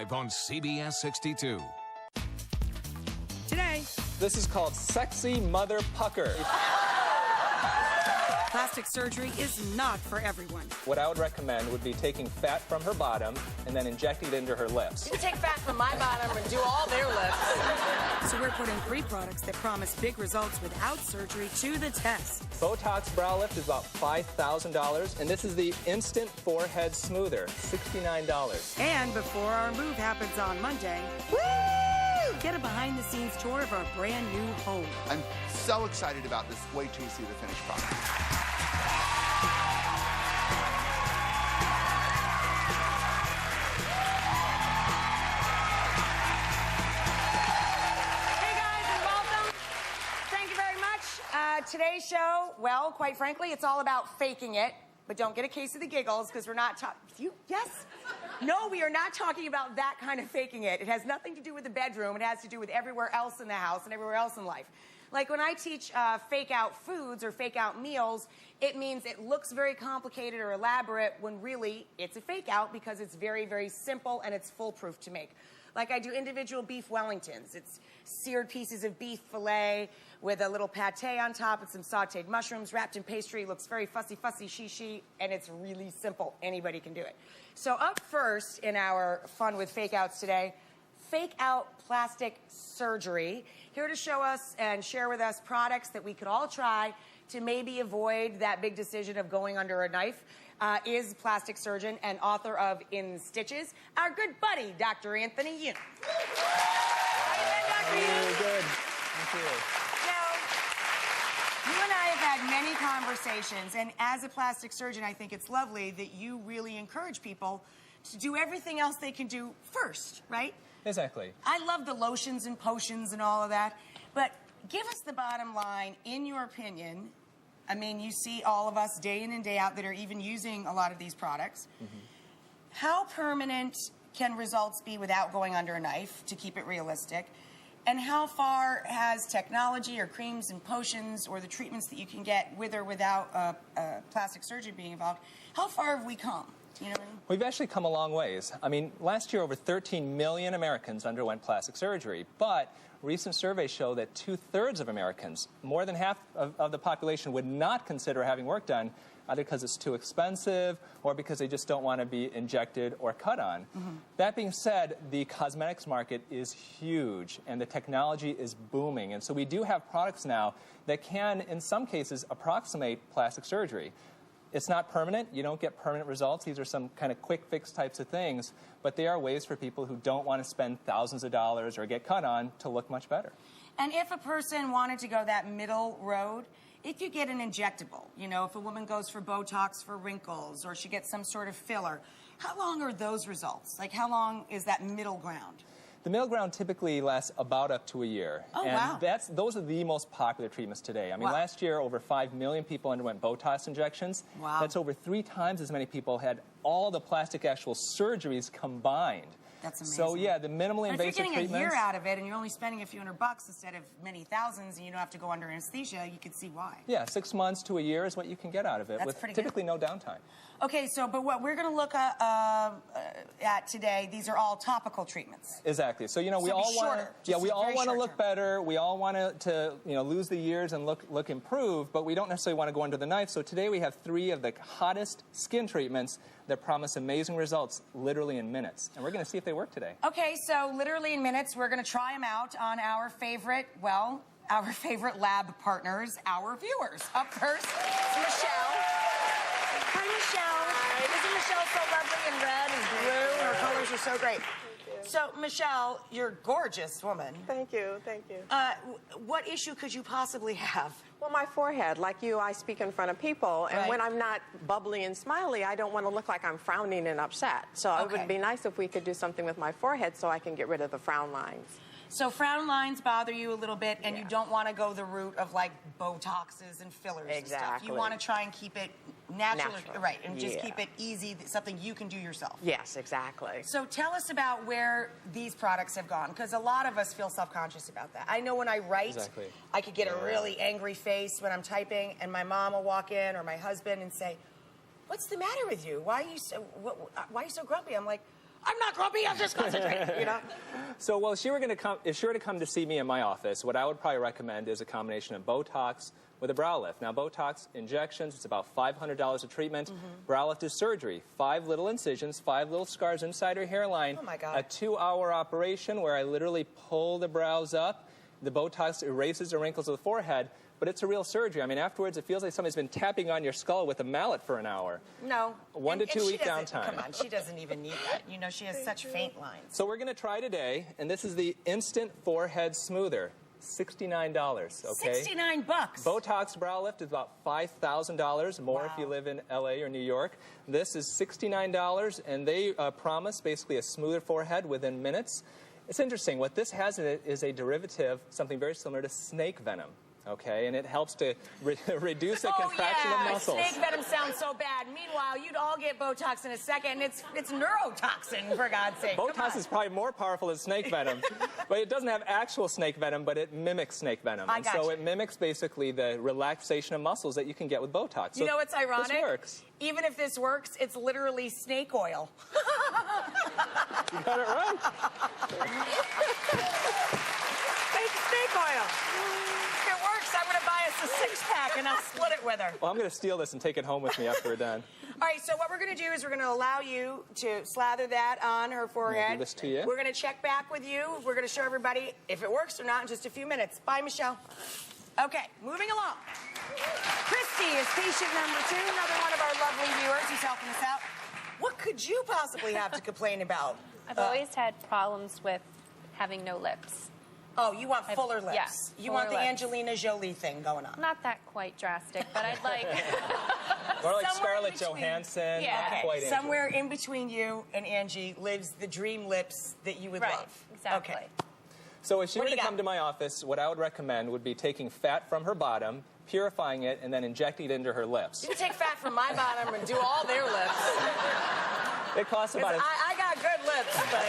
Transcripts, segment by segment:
live on CBS 62. Today, this is called Sexy Mother Pucker. plastic surgery is not for everyone. What I would recommend would be taking fat from her bottom and then injecting it into her lips. You can take fat from my bottom and do all their lips. So we're putting 3 products that promise big results without surgery to the test. Botox browlift is about $5,000, and this is the Instant Forehead Smoother, $69. And before our move happens on Monday, get a behind-the-scenes tour of our brand new home. I'm so excited about this. Wait till you see the finished product. Today's show, well, quite frankly, it's all about faking it. But don't get a case of the giggles, because we're not talking... Yes? No, we are not talking about that kind of faking it. It has nothing to do with the bedroom. It has to do with everywhere else in the house and everywhere else in life. Like when I teach fake out foods or fake out meals, it means it looks very complicated or elaborate when really it's a fake out because it's very, very simple and it's foolproof to make. Like I do individual beef Wellingtons. It's seared pieces of beef fillet with a little pate on top and some sauteed mushrooms wrapped in pastry. Looks very fussy, she, and it's really simple. Anybody can do it. So up first in our fun with fake outs today, fake out plastic surgery. Here to show us and share with us products that we could all try to maybe avoid that big decision of going under a knife is plastic surgeon and author of In Stitches, our good buddy, Dr. Anthony Youn. How you been, Dr. Youn? Good. Thank you. Now, you and I have had many conversations, and as a plastic surgeon, I think it's lovely that you really encourage people to do everything else they can do first, right? Exactly. I love the lotions and potions and all of that, but give us the bottom line, in your opinion. I mean, you see all of us day in and day out that are even using a lot of these products. Mm-hmm. How permanent can results be without going under a knife, to keep it realistic? And how far has technology or creams and potions or the treatments that you can get with or without plastic surgery being involved, how far have we come? You know what I mean? We've actually come a long ways. I mean, last year over 13 million Americans underwent plastic surgery, but recent surveys show that 2/3 of Americans, more than half of the population, would not consider having work done, either because it's too expensive or because they just don't want to be injected or cut on. Mm-hmm. That being said, the cosmetics market is huge and the technology is booming. And so we do have products now that can, in some cases, approximate plastic surgery. It's not permanent. You don't get permanent results. These are some kind of quick fix types of things, but they are ways for people who don't want to spend thousands of dollars or get cut on to look much better. And if a person wanted to go that middle road, if you get an injectable, you know, if a woman goes for Botox for wrinkles or she gets some sort of filler, how long are those results? Like, how long is that middle ground? The middle ground typically lasts about up to a year. Oh, and wow. Those are the most popular treatments today. I mean, last year, over 5 million people underwent Botox injections. Wow. That's over 3 times as many people had all the plastic actual surgeries combined. That's amazing. So, yeah, the minimally invasive treatments... If you're getting a year out of it and you're only spending a few $100 instead of many thousands and you don't have to go under anesthesia, you can see why. Yeah, 6 months to a year is what you can get out of it with typically no downtime. Okay, so, but what we're going to look at today, these are all topical treatments. Exactly. So, you know, we all want to look better. We all want to lose the years and look improved, but we don't necessarily want to go under the knife. So today we have 3 of the hottest skin treatments that promise amazing results literally in minutes. And we're going to see if they work today. Okay, so literally in minutes, we're going to try them out on our favorite lab partners, our viewers. Up first, it's Michelle. Hi, Michelle. Hi. Isn't Michelle so lovely and red and blue? Her colors are so great. So, Michelle, you're a gorgeous woman. Thank you, thank you. What issue could you possibly have? Well, my forehead, like you, I speak in front of people, and when I'm not bubbly and smiley, I don't want to look like I'm frowning and upset. So it would be nice if we could do something with my forehead so I can get rid of the frown lines. So frown lines bother you a little bit, and you don't want to go the route of, like, Botoxes and fillers and stuff. You want to try and keep it natural. Right, and just keep it easy, something you can do yourself. Yes, exactly. So tell us about where these products have gone, because a lot of us feel self-conscious about that. I know when I write, I could get a really angry face when I'm typing, and my mom will walk in, or my husband, and say, "What's the matter with you? Why are you so grumpy?" I'm like, I'm not grumpy, I'm just concentrating, you know? So, well, if she were to come to see me in my office, what I would probably recommend is a combination of Botox with a brow lift. Now, Botox injections, it's about $500 a treatment. Brow lift is surgery. 5 little incisions, 5 little scars inside her hairline. Oh, my God. A 2-hour operation where I literally pull the brows up. The Botox erases the wrinkles of the forehead, but it's a real surgery. I mean, afterwards, it feels like somebody's been tapping on your skull with a mallet for an hour. No. 1 to 2 week downtime. Come on, she doesn't even need that. You know, she has such faint lines. So we're going to try today, and this is the Instant Forehead Smoother. $69, okay? $69. Botox brow lift is about $5,000 more Wow. if you live in LA or New York. This is $69, and they promise basically a smoother forehead within minutes. It's interesting. What this has in it is a derivative, something very similar to snake venom. Okay, and it helps to reduce the contraction of muscles. Snake venom sounds so bad. Meanwhile, you'd all get Botox in a second. It's neurotoxin, for God's sake. Botox is probably more powerful than snake venom, but it doesn't have actual snake venom, but it mimics snake venom. I got so you. it mimics basically the relaxation of muscles that you can get with Botox. You know what's ironic? This works. Even if this works, it's literally snake oil. You got it right. Snake oil. If it works, I'm going to buy us a 6-pack and I'll split it with her. Well, I'm going to steal this and take it home with me after we're done. All right, so what we're going to do is we're going to allow you to slather that on her forehead. give this to you. We're going to check back with you. We're going to show everybody if it works or not in just a few minutes. Bye, Michelle. Okay, moving along. Christy is patient number 2, another one of our lovely viewers who's helping us out. What could you possibly have to complain about? I've always had problems with having no lips. Oh, you want fuller lips. Yeah, you fuller want the lips. Angelina Jolie thing going on. Not that quite drastic, but I'd like... Or like Somewhere in Scarlett between. Johansson. Yeah. Not Okay, quite Angel. somewhere in between you and Angie lives the dream lips that you would Right, love. exactly. Okay. So if she What were do to you come got? to my office, what I would recommend would be taking fat from her bottom, purifying it, and then injecting it into her lips. You can take fat from my bottom and do all their lips. It costs about... I got good lips, but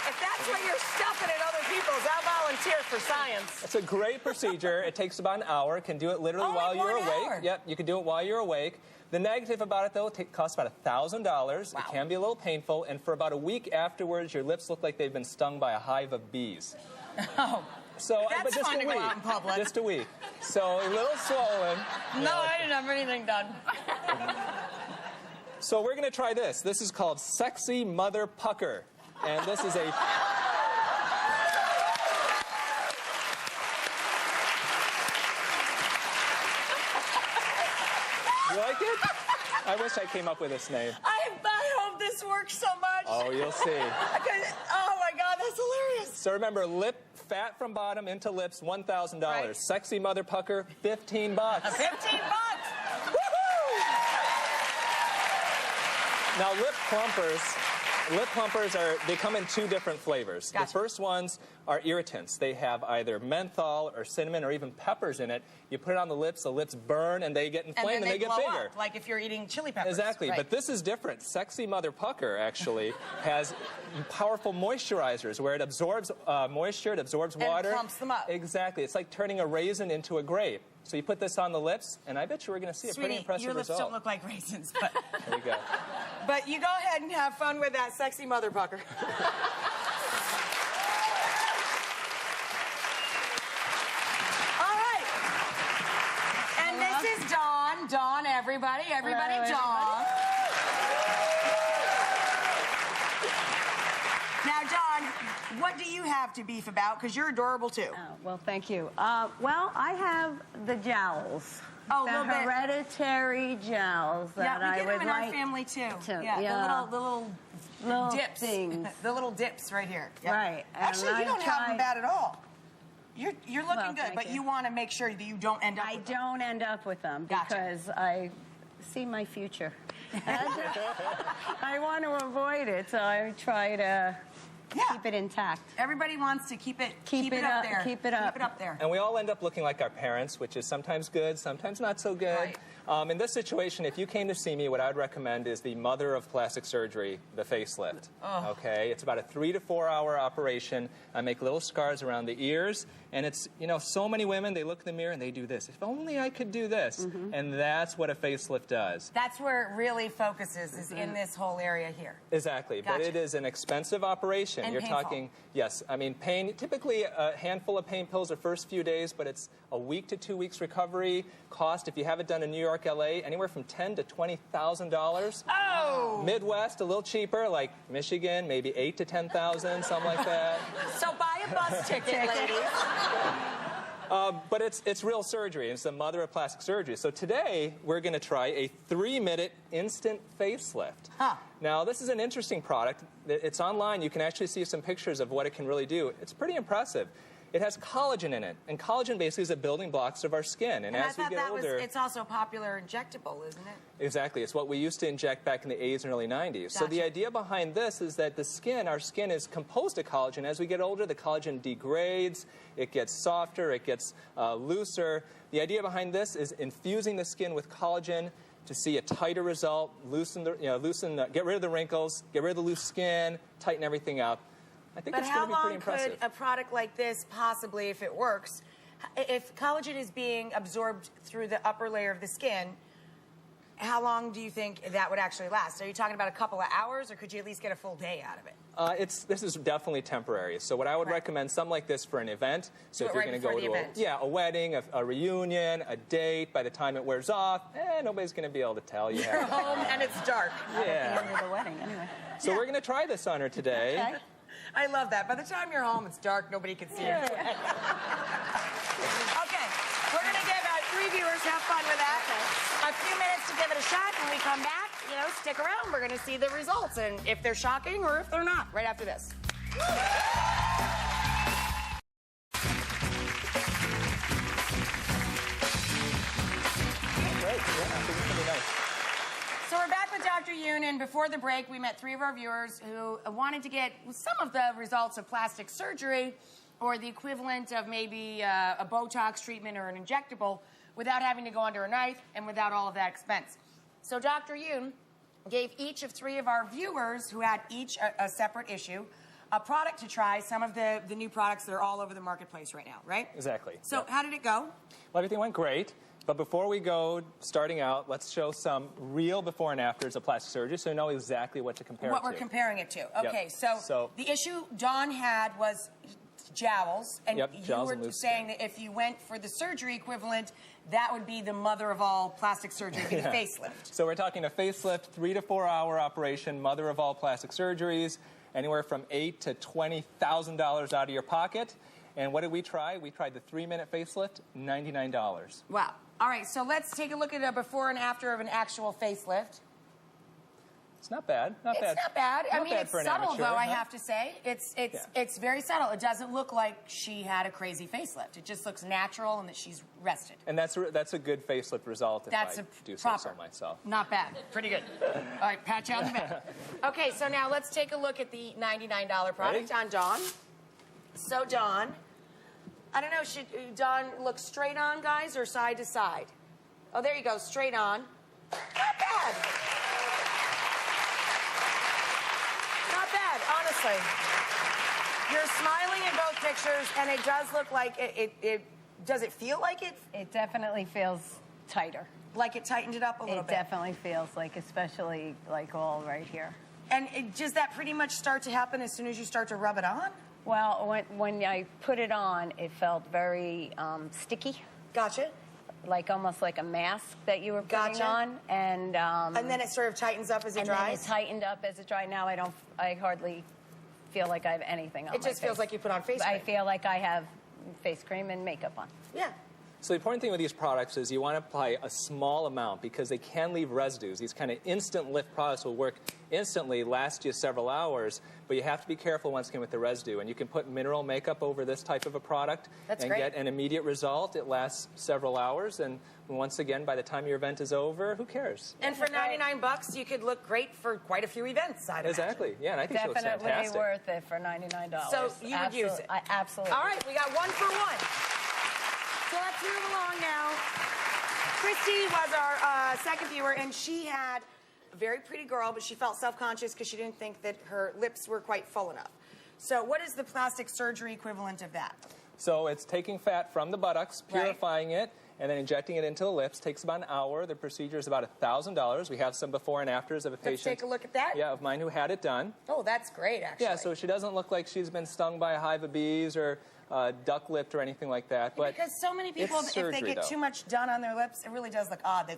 if that's what you're stuffing in other people's, I'll volunteer for science. It's a great procedure. It takes about an hour. Can do it literally Only while you're 1 awake. hour? Yep, you can do it while you're awake. The negative about it, though, it costs about $1,000. Wow. It can be a little painful, and for about a week afterwards, your lips look like they've been stung by a hive of bees. Oh. So, That's but just fun a to week. go out in public. Just a week. So a little swollen. No, I didn't have anything done. So we're going to try this. This is called Sexy Mother Pucker, and this is a... You like it? I wish I came up with this name. I hope this works so much. Oh, you'll see. Oh my God, that's hilarious. So remember, lip fat from bottom into lips, $1,000. Right. Sexy Mother Pucker, $15. $15. Woohoo! Now, lip plumpers they come in 2 different flavors. Gotcha. The first ones are irritants. They have either menthol or cinnamon or even peppers in it. You put it on the lips burn, and they get inflamed, and they get blow bigger. up, like if you're eating chili peppers. Exactly, Right. but this is different. Sexy Mother Pucker actually has powerful moisturizers where it absorbs moisture, it absorbs water. And plumps them up. Exactly. It's like turning a raisin into a grape. So you put this on the lips, and I bet you we're going to see a pretty impressive your lips result. don't look like raisins, but There you go. but you go ahead and have fun with that sexy mother pucker. All right. And this is Dawn. Dawn, everybody, Dawn. Now, Dawn, what do you have to beef about? Because you're adorable, too. Oh, well, thank you. Well, I have the jowls. Oh, a the little bit. hereditary jowls that Yeah, we I get would them in like. our family, too. to- Yeah, yeah. the little Little dips. things. The little dips right here. Yep. Right, and Actually, you I don't have them tried- bad at all. You're looking Well, good, thank but you. you want to make sure that you don't end up I with them. don't end up with them Gotcha. because I see my future. I want to avoid it, so I try to keep it intact. Everybody wants to keep it it up up, there. keep it up. Keep it up there. And we all end up looking like our parents, which is sometimes good, sometimes not so good. Right. In this situation, if you came to see me, what I would recommend is the mother of plastic surgery, the facelift. Okay, it's about a 3 to 4 hour operation. I make little scars around the ears, and it's, you know, so many women, they look in the mirror and they do this. If only I could do this. And that's what a facelift does. That's where it really focuses, is in this whole area here. Exactly, but it is an expensive operation. And You're painful. talking, yes, I mean, pain, typically a handful of pain pills the first few days, but it's a week to 2 weeks recovery. Cost, if you have it done in New York, LA, anywhere from $10,000 to $20,000. Oh! Midwest, a little cheaper, like Michigan, maybe $8,000 to $10,000, something like that. So buy a bus ticket, ladies. But it's real surgery. It's the mother of plastic surgery. So today, we're going to try a 3-minute instant facelift. Now, this is an interesting product. It's online. You can actually see some pictures of what it can really do. It's pretty impressive. It has collagen in it, and collagen basically is the building blocks of our skin. And as we get older, it's also popular injectable, isn't it? Exactly. It's what we used to inject back in the 80s and early 90s. So the idea behind this is that our skin is composed of collagen. As we get older, the collagen degrades, it gets softer, it gets looser. The idea behind this is infusing the skin with collagen to see a tighter result, get rid of the wrinkles, get rid of the loose skin, tighten everything up. I think it's going to be pretty impressive. But how long could a product like this possibly, if it works, if collagen is being absorbed through the upper layer of the skin, how long do you think that would actually last? Are you talking about a couple of hours, or could you at least get a full day out of it? This is definitely temporary. So what I would recommend, something like this for an event. So if you're going to go to a wedding, a reunion, a date, by the time it wears off, nobody's going to be able to tell you. You're home and it's dark. At the end of the wedding, anyway. So we're going to try this on her today. Okay. I love that. By the time you're home, it's dark. Nobody can see you. Okay. We're going to give our 3 viewers, have fun with that. A few minutes to give it a shot. When we come back, stick around. We're going to see the results and if they're shocking or if they're not, right after this. Great. Yeah, I think it's going to be nice. So we're back with Dr. Youn, and before the break, we met 3 of our viewers who wanted to get some of the results of plastic surgery or the equivalent of maybe a Botox treatment or an injectable without having to go under a knife and without all of that expense. So Dr. Youn gave each of 3 of our viewers, who had each a separate issue, a product to try, some of the new products that are all over the marketplace right now, right? Exactly. So how did it go? Well, everything went great. But before we go, starting out, let's show some real before and afters of plastic surgery so you know exactly what to compare it to. What we're comparing it to. Okay, Yep. so the issue Dawn had was jowls, and you were saying that if you went for the surgery equivalent, that would be the mother of all plastic surgery, the facelift. So we're talking a facelift, 3 to 4 hour operation, mother of all plastic surgeries, anywhere from $8,000 to $20,000 out of your pocket. And what did we try? We tried the 3-minute facelift, $99. Wow. All right, so let's take a look at a before and after of an actual facelift. It's not bad. Not bad. It's not bad. I mean, it's subtle, though, I huh? have to say. It's very subtle. It doesn't look like she had a crazy facelift. It just looks natural and that she's rested. And that's a good facelift result if I do say so myself. Not bad. Pretty good. All right, pat you on the back. Okay, so now let's take a look at the $99 product on Dawn. So, Dawn, I don't know, should Dawn look straight on, guys, or side to side? Oh, there you go, straight on. Not bad. Not bad, honestly. You're smiling in both pictures, and it does look like it does it feel like it? It definitely feels tighter. Like it tightened it up a little bit? It definitely feels like, especially like all right here. And does that pretty much start to happen as soon as you start to rub it on? Well, when I put it on, it felt very sticky. Gotcha. Like almost like a mask that you were putting on. And then it sort of tightens up as it dries? And then it tightened up as it dried. Now I hardly feel like I have anything on my face. It just feels like you put on face cream. I feel like I have face cream and makeup on. Yeah. So the important thing with these products is you want to apply a small amount because they can leave residues. These kind of instant lift products will work instantly, last you several hours, but you have to be careful once again with the residue. And you can put mineral makeup over this type of a product get an immediate result. It lasts several hours, and once again, by the time your event is over, who cares? And for $99, you could look great for quite a few events, I'd imagine. Exactly. Yeah, and I think she looks fantastic. Definitely worth it for $99. So you would use it? Absolutely. All right, we got 1 for 1. So let's move along now Christy was our second viewer, and she had a very pretty girl, but she felt self-conscious because she didn't think that her lips were quite full enough. So what is the plastic surgery equivalent of that? So it's taking fat from the buttocks, purifying it, and then injecting it into the lips. Takes about an hour. The procedure is about $1,000. We have some before and afters of a patient. Let's take a look at that. Yeah, of mine who had it done. Oh, that's great, actually. Yeah, so she doesn't look like she's been stung by a hive of bees or duck-lipped or anything like that. But because so many people, it's surgery, if they get too much done on their lips, it really does look odd.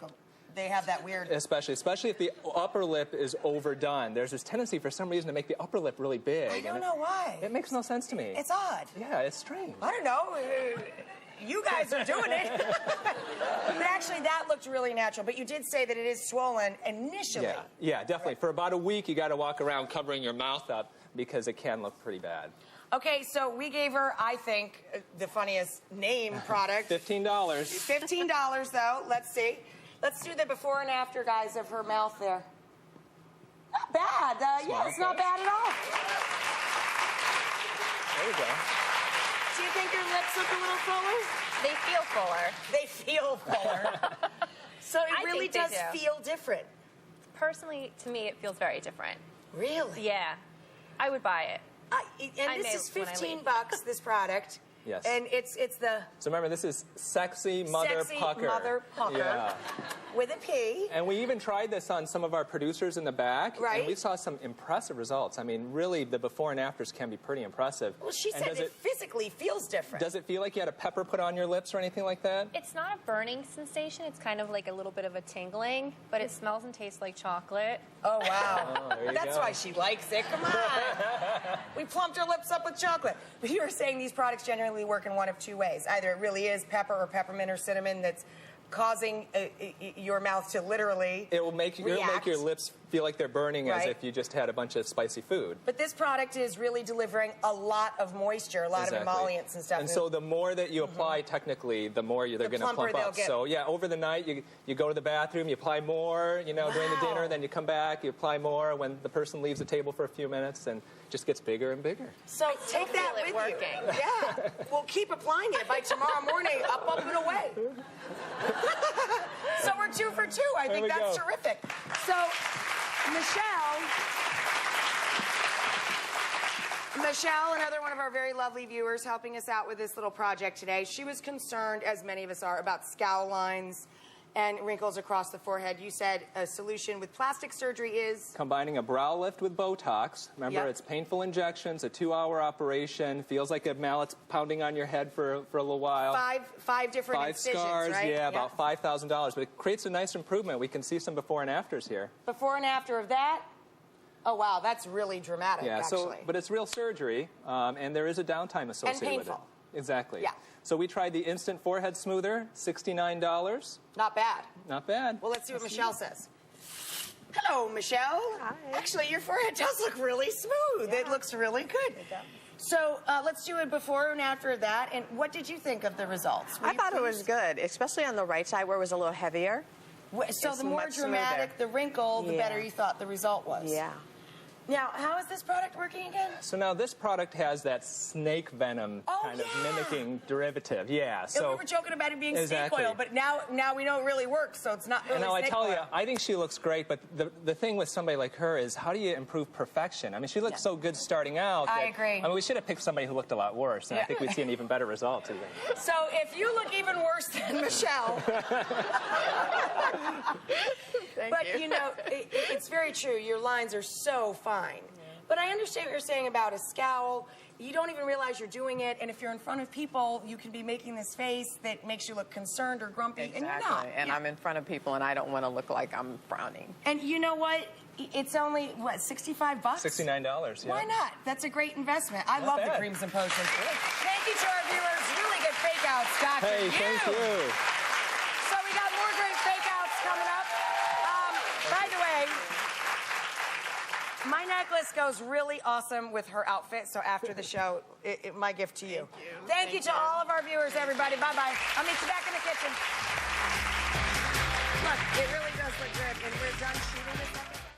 They have that weird... Especially if the upper lip is overdone. There's this tendency for some reason to make the upper lip really big. I don't know why. It makes no sense to me. It's odd. Yeah, it's strange. I don't know. You guys are doing it. But actually, that looked really natural. But you did say that it is swollen initially. Yeah, definitely. For about a week, you got to walk around covering your mouth up because it can look pretty bad. Okay, so we gave her, I think, the funniest name product. $15. $15, though. Let's see. Let's do the before and after, guys, of her mouth there. Not bad. Yeah, it's not bad at all. There you go. Do you think your lips look a little fuller? They feel fuller. They feel fuller. So it really does feel different. Personally, to me, it feels very different. Really? Yeah. I would buy it. And this is $15, this product. Yes. And it's the... So remember, this is Sexy Mother Pucker. Mother Pucker. Yeah. With a P. And we even tried this on some of our producers in the back. Right. And we saw some impressive results. I mean, really, the before and afters can be pretty impressive. Well, she said it physically feels different. Does it feel like you had a pepper put on your lips or anything like that? It's not a burning sensation. It's kind of like a little bit of a tingling, but it smells and tastes like chocolate. Oh, wow. Oh, there you That's go. why she likes it. Come on. We plumped her lips up with chocolate. But you were saying these products generally work in one of two ways. Either it really is pepper or peppermint or cinnamon that's causing your mouth to literally it'll make your lips feel like they're burning as if you just had a bunch of spicy food. But this product is really delivering a lot of moisture, a lot of emollients and stuff. And so the more that you apply, technically, the more they're going to plump up. So yeah, over the night, you go to the bathroom, you apply more, you know, during the dinner, then you come back, you apply more when the person leaves the table for a few minutes, and it just gets bigger and bigger. So take that with you. Yeah. Well, keep applying it. By tomorrow morning, up and away. So we're 2 for 2. I think that's terrific. So Michelle, another one of our very lovely viewers, helping us out with this little project today. She was concerned, as many of us are, about scowl lines and wrinkles across the forehead. You said a solution with plastic surgery is? Combining a brow lift with Botox. Remember, it's painful injections, a 2-hour operation, feels like a mallet's pounding on your head for a little while. Five different incisions, scars, right? yeah, about $5,000. But it creates a nice improvement. We can see some before and afters here. Before and after of that? Oh, wow, that's really dramatic, actually. But it's real surgery, and there is a downtime associated with it. Exactly. Yeah. So we tried the Instant Forehead Smoother, $69. Not bad. Not bad. Well, let's see what Michelle says. Hello, Michelle. Hi. Actually, your forehead does look really smooth. Yeah. It looks really good. It does. So let's do it before and after that. And what did you think of the results? I thought it was good, especially on the right side where it was a little heavier. So the more dramatic the wrinkle, the better you thought the result was. Yeah. Now, how is this product working again? So now this product has that snake venom kind of mimicking derivative. Yeah. So we were joking about it being snake oil, but now we know it really works, so it's not really snake oil. And now I tell you, I think she looks great, but the thing with somebody like her is how do you improve perfection? I mean, she looked so good starting out. I agree. I mean, we should have picked somebody who looked a lot worse, and I think we'd see an even better result. So if you look even worse than Michelle... But, you know, it's very true. Your lines are so fine. But I understand what you're saying about a scowl. You don't even realize you're doing it, and if you're in front of people, you can be making this face that makes you look concerned or grumpy, and you're not. And I'm in front of people, and I don't want to look like I'm frowning. And you know what? It's only, what, $65? $69, yeah. Why not? That's a great investment. I love the creams and potions. Thank you to our viewers. Really good fake-outs, Dr. Hey, thank you. So we got more great fake-outs coming up. By the way, my necklace goes really awesome with her outfit, so after the show, my gift to you. Thank you to all of our viewers, everybody. Bye-bye. I'll meet you back in the kitchen. Look, it really does look good, and we're done.